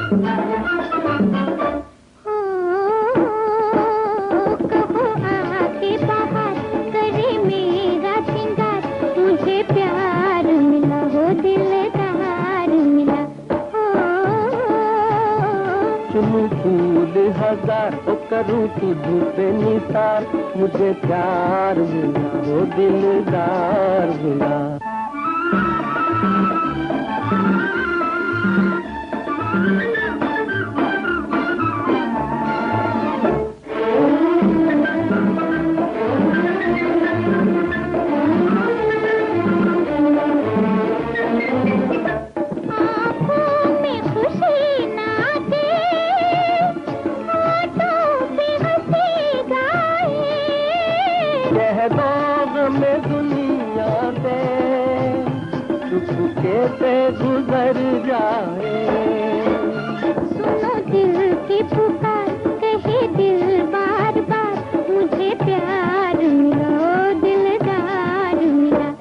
चुनूं फूल हजार ओ करूं तुझ पे निसार, मुझे प्यार मिला वो दिलदार मिला। में दुनिया दे चुपके से गुजर जाए, सुनो दिल की पुकार कहे दिल बार बार, मुझे प्यार मिला दिलदार मिला।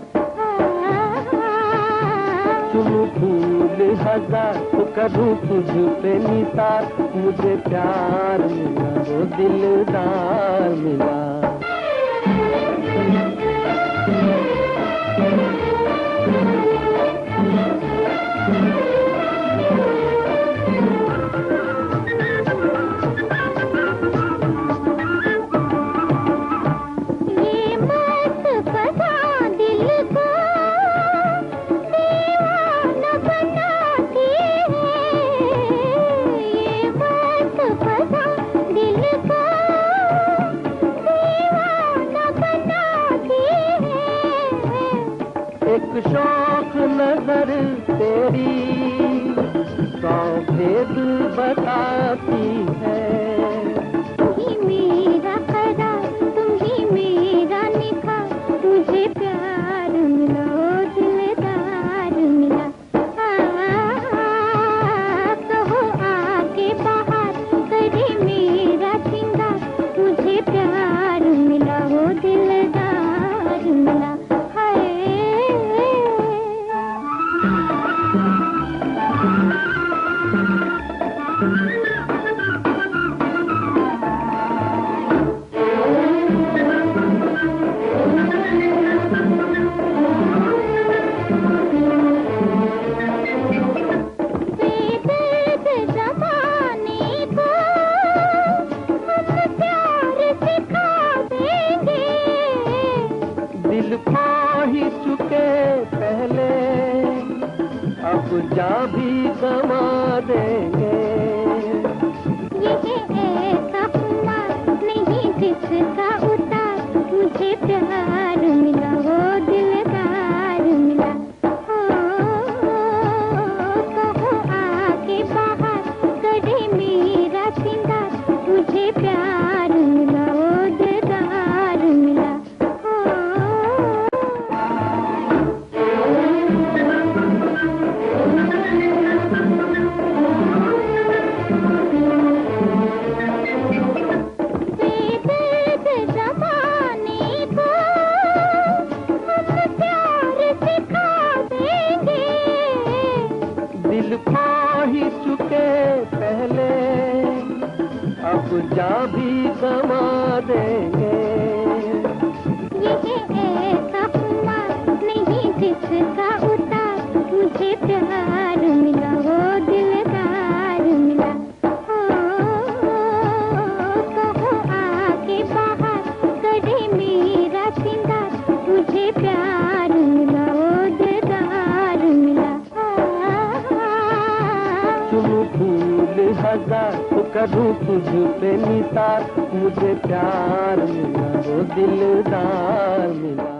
चुनूं फूल हजार तो करूं तुझ पे निसार, मुझे प्यार मिला वो दिलदार मिला। एक शौक नजर तेरी सौ भेद बताती है, तुम ही मेरा करार तुम ही मेरा निखार, मुझे प्यार मिला दिलदार मिला। कहो आके बाहर करे मेरा श्रृंगार, मुझे प्यार मिला वो दिलदार मिला। दिल खो ही चुके पहले अब जा भी गवा देंगे, ये ऐसा खुमार नहीं जिसका उतार, मुझे प्यार मिला वो दिलदार मिला। कहो आके बाहर करे मेरा श्रृंगार, मुझे प्यार मिला वो दिलदार मिला। दिल खो ही चुके पहले अब जा भी गवा देंगे, ये ऐसा खुमार नहीं जिसका उतार, मुझे प्यार मिला वो दिलदार मिला। कहो आके बाहर करे मेरा श्रृंगार, मुझे प्यार मिला वो दिलदार मिला। चुनूं फूल हजार तो करूं तुझ पे निसार, मुझे प्यार मिला वो दिलदार मिला।